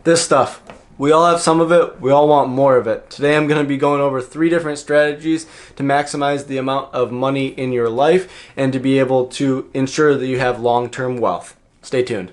This stuff, we all have some of it, we all want more of it. Today I'm going to be going over 3 different strategies to maximize the amount of money in your life and to be able to ensure that you have long-term wealth. Stay tuned.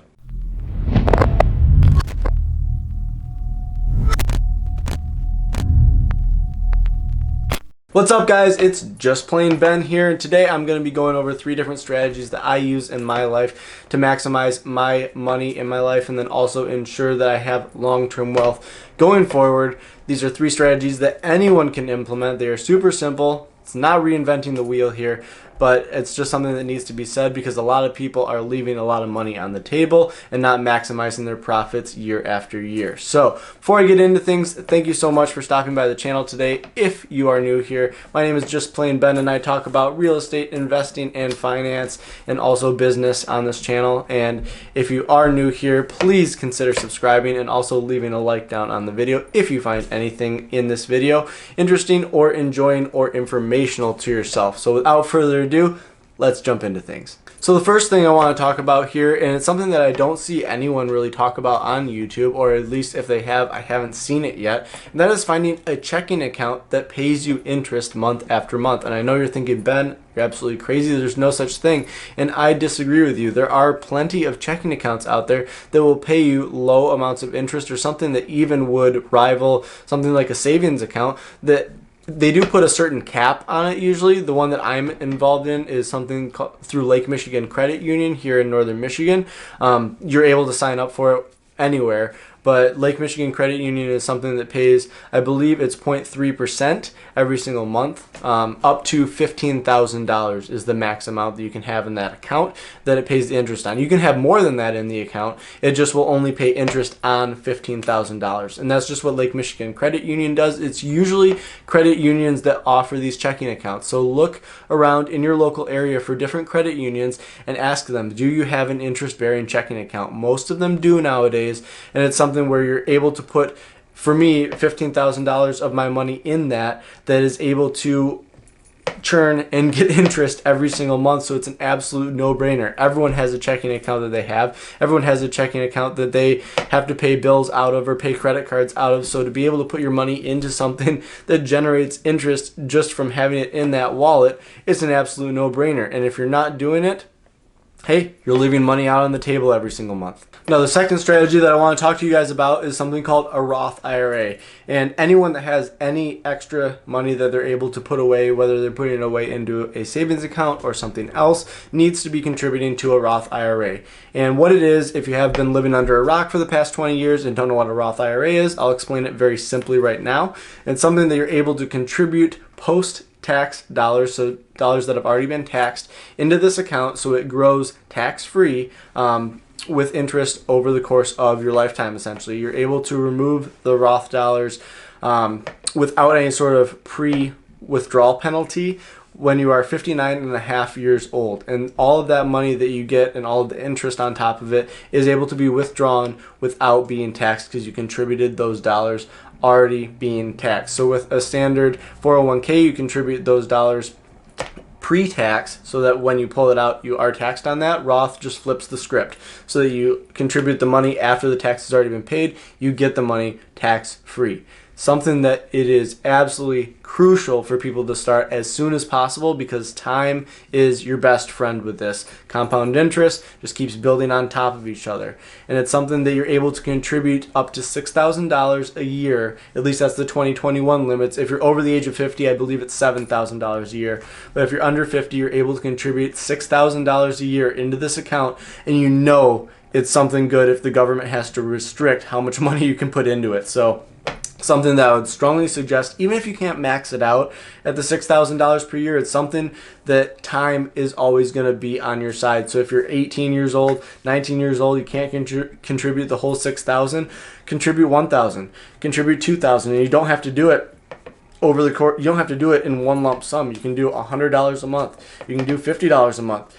What's up, guys? It's Just Plain Ben here, and today I'm going to be going over 3 different strategies that I use in my life to maximize my money in my life and then also ensure that I have long-term wealth going forward. These are 3 strategies that anyone can implement. They are super simple. It's not reinventing the wheel here, but it's just something that needs to be said because a lot of people are leaving a lot of money on the table and not maximizing their profits year after year. So before I get into things, thank you so much for stopping by the channel today. If you are new here, my name is Just Plain Ben and I talk about real estate, investing, and finance, and also business on this channel. And if you are new here, please consider subscribing and also leaving a like down on the video if you find anything in this video interesting or enjoying or informational to yourself. So without further ado, let's jump into things. So the first thing I want to talk about here, and it's something that I don't see anyone really talk about on YouTube, or at least if they have, I haven't seen it yet, and that is finding a checking account that pays you interest month after month. And I know you're thinking, Ben, you're absolutely crazy, there's no such thing, and I disagree with you. There are plenty of checking accounts out there that will pay you low amounts of interest, or something that even would rival something like a savings account. That they do put a certain cap on it usually. The one that I'm involved in is something called, through Lake Michigan Credit Union here in northern Michigan. You're able to sign up for it anywhere, but Lake Michigan Credit Union is something that pays, I believe it's 0.3% every single month. Up to $15,000 is the max amount that you can have in that account that it pays the interest on. You can have more than that in the account. It just will only pay interest on $15,000. And that's just what Lake Michigan Credit Union does. It's usually credit unions that offer these checking accounts. So look around in your local area for different credit unions and ask them, do you have an interest-bearing checking account? Most of them do nowadays, and it's something where you're able to put, for me, $15,000 of my money in that is able to churn and get interest every single month. So it's an absolute no-brainer. Everyone has a checking account that they have. Everyone has a checking account that they have to pay bills out of or pay credit cards out of. So to be able to put your money into something that generates interest just from having it in that wallet, it's an absolute no-brainer. And if you're not doing it, hey, you're leaving money out on the table every single month. Now, the second strategy that I want to talk to you guys about is something called a Roth IRA. And anyone that has any extra money that they're able to put away, whether they're putting it away into a savings account or something else, needs to be contributing to a Roth IRA. And what it is, if you have been living under a rock for the past 20 years and don't know what a Roth IRA is, I'll explain it very simply right now. It's something that you're able to contribute post-tax dollars, so dollars that have already been taxed, into this account so it grows tax-free with interest over the course of your lifetime. Essentially, you're able to remove the Roth dollars without any sort of pre-withdrawal penalty when you are 59 and a half years old. And all of that money that you get and all of the interest on top of it is able to be withdrawn without being taxed because you contributed those dollars already being taxed. So with a standard 401k, you contribute those dollars pre-tax so that when you pull it out, you are taxed on that. Roth just flips the script so that you contribute the money after the tax has already been paid. You get the money tax-free. Something that it is absolutely crucial for people to start as soon as possible because time is your best friend with this. Compound interest just keeps building on top of each other. And it's something that you're able to contribute up to $6,000 a year. At least that's the 2021 limits. If you're over the age of 50, I believe it's $7,000 a year. But if you're under 50, you're able to contribute $6,000 a year into this account, and you know it's something good if the government has to restrict how much money you can put into it. So something that I would strongly suggest, even if you can't max it out at the $6,000 per year, it's something that time is always going to be on your side. So if you're 18 years old, 19 years old, you can't contribute the whole $6,000, contribute $1,000, contribute $2,000, and you don't have to do it over the course. You don't have to do it in one lump sum. You can do $100 a month. You can do $50 a month.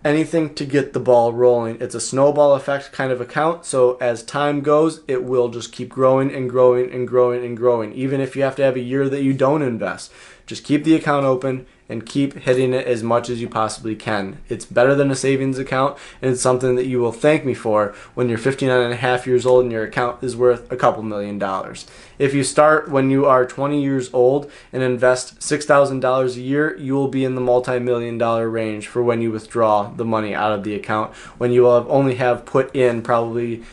Anything to get the ball rolling. It's a snowball effect kind of account, so as time goes, it will just keep growing and growing and growing and growing. Even if you have to have a year that you don't invest, Just keep the account open and keep hitting it as much as you possibly can. It's better than a savings account, and it's something that you will thank me for when you're 59 and a half years old and your account is worth a couple $1,000,000. If you start when you are 20 years old and invest $6,000 a year, you will be in the multi-million-dollar range for when you withdraw the money out of the account, when you will only have put in probably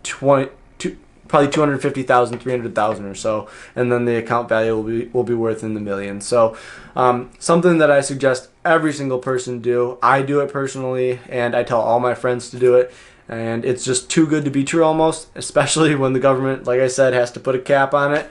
250,000, 300,000 or so, and then the account value will be worth in the millions. So something that I suggest every single person do. I do it personally, and I tell all my friends to do it. And it's just too good to be true almost, especially when the government, like I said, has to put a cap on it.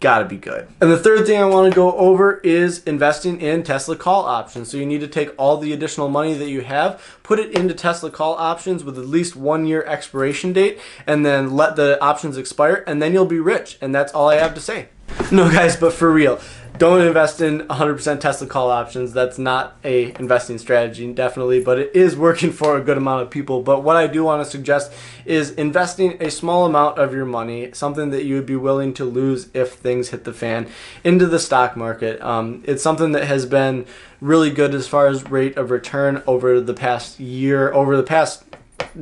Gotta be good. And the third thing I want to go over is investing in Tesla call options. So you need to take all the additional money that you have, put it into Tesla call options with at least 1 year expiration date, and then let the options expire, and then you'll be rich. And that's all I have to say. No guys, but for real, don't invest in 100% Tesla call options. That's not a investing strategy, definitely, but it is working for a good amount of people. But what I do want to suggest is investing a small amount of your money, something that you would be willing to lose if things hit the fan, into the stock market. It's something that has been really good as far as rate of return over the past year, over the past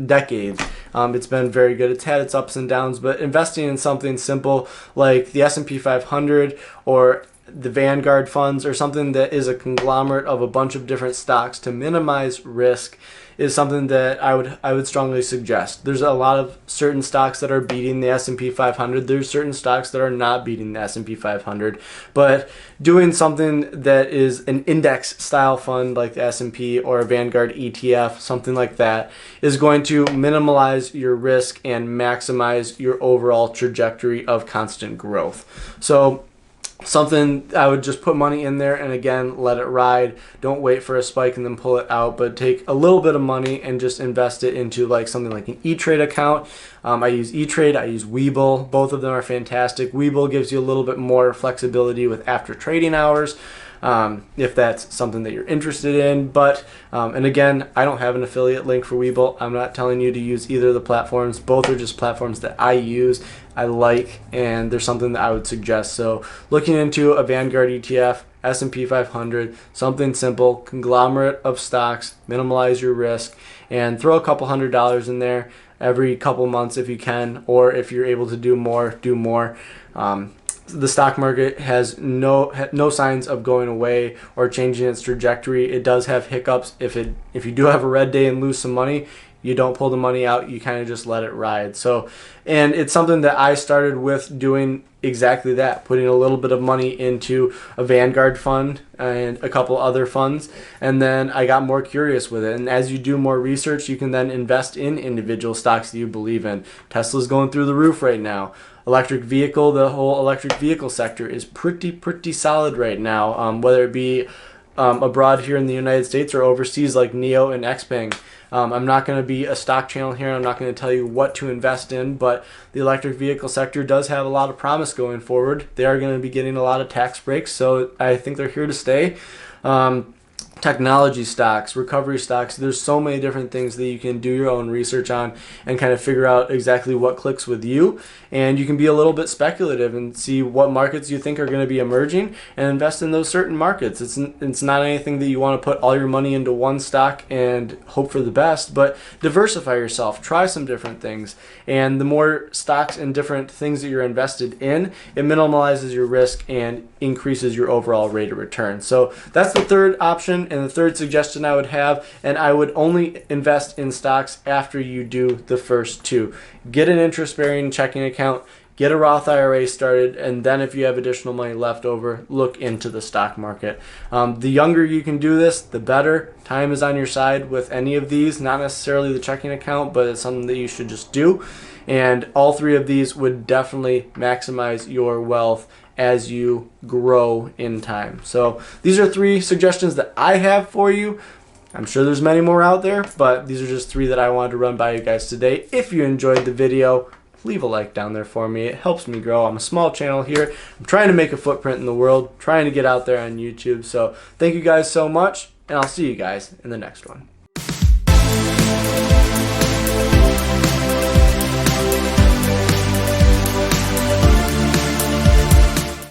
decades. It's been very good. It's had its ups and downs, but investing in something simple like the S&P 500 or the Vanguard funds, or something that is a conglomerate of a bunch of different stocks to minimize risk, is something that I would strongly suggest. There's a lot of certain stocks that are beating the S&P 500. There's certain stocks that are not beating the S&P 500. But doing something that is an index style fund like the S&P or a Vanguard ETF, something like that, is going to minimize your risk and maximize your overall trajectory of constant growth. So something I would just put money in there and again let it ride. Don't wait for a spike and then pull it out, but take a little bit of money and just invest it into like something like an E-Trade account. I use E-Trade, I use Webull. Both of them are fantastic. Webull gives you a little bit more flexibility with after trading hours, if that's something that you're interested in. But and again, I don't have an affiliate link for Webull. I'm not telling you to use either of the platforms. Both are just platforms that I use, I like, and there's something that I would suggest. So looking into a Vanguard ETF, S&P 500, something simple, conglomerate of stocks, minimize your risk, and throw a couple $100s in there every couple months if you can, or if you're able to do more, do more. The stock market has no signs of going away or changing its trajectory. It does have hiccups. If you do have a red day and lose some money, you don't pull the money out, you kind of just let it ride. So, and it's something that I started with doing exactly that, putting a little bit of money into a Vanguard fund and a couple other funds, and then I got more curious with it. And as you do more research, you can then invest in individual stocks that you believe in. Tesla's going through the roof right now. Electric vehicle, the whole electric vehicle sector is pretty solid right now, whether it be abroad here in the United States or overseas like NIO and XPeng. I'm not going to be a stock channel here. I'm not going to tell you what to invest in, but the electric vehicle sector does have a lot of promise going forward. They are going to be getting a lot of tax breaks, so I think they're here to stay. Technology stocks, recovery stocks, there's so many different things that you can do your own research on and kind of figure out exactly what clicks with you. And you can be a little bit speculative and see what markets you think are going to be emerging and invest in those certain markets. It's not anything that you want to put all your money into one stock and hope for the best, but diversify yourself, try some different things. And the more stocks and different things that you're invested in, it minimalizes your risk and increases your overall rate of return. So that's the third option and the third suggestion I would have, and I would only invest in stocks after you do the first two. Get an interest-bearing checking account, get a Roth IRA started, and then if you have additional money left over, look into the stock market. The younger you can do this, the better. Time is on your side with any of these, not necessarily the checking account, but it's something that you should just do. And all three of these would definitely maximize your wealth as you grow in time. So these are three suggestions that I have for you. I'm sure there's many more out there, but these are just three that I wanted to run by you guys today. If you enjoyed the video, leave a like down there for me. It helps me grow. I'm a small channel here. I'm trying to make a footprint in the world, trying to get out there on YouTube. So thank you guys so much, and I'll see you guys in the next one.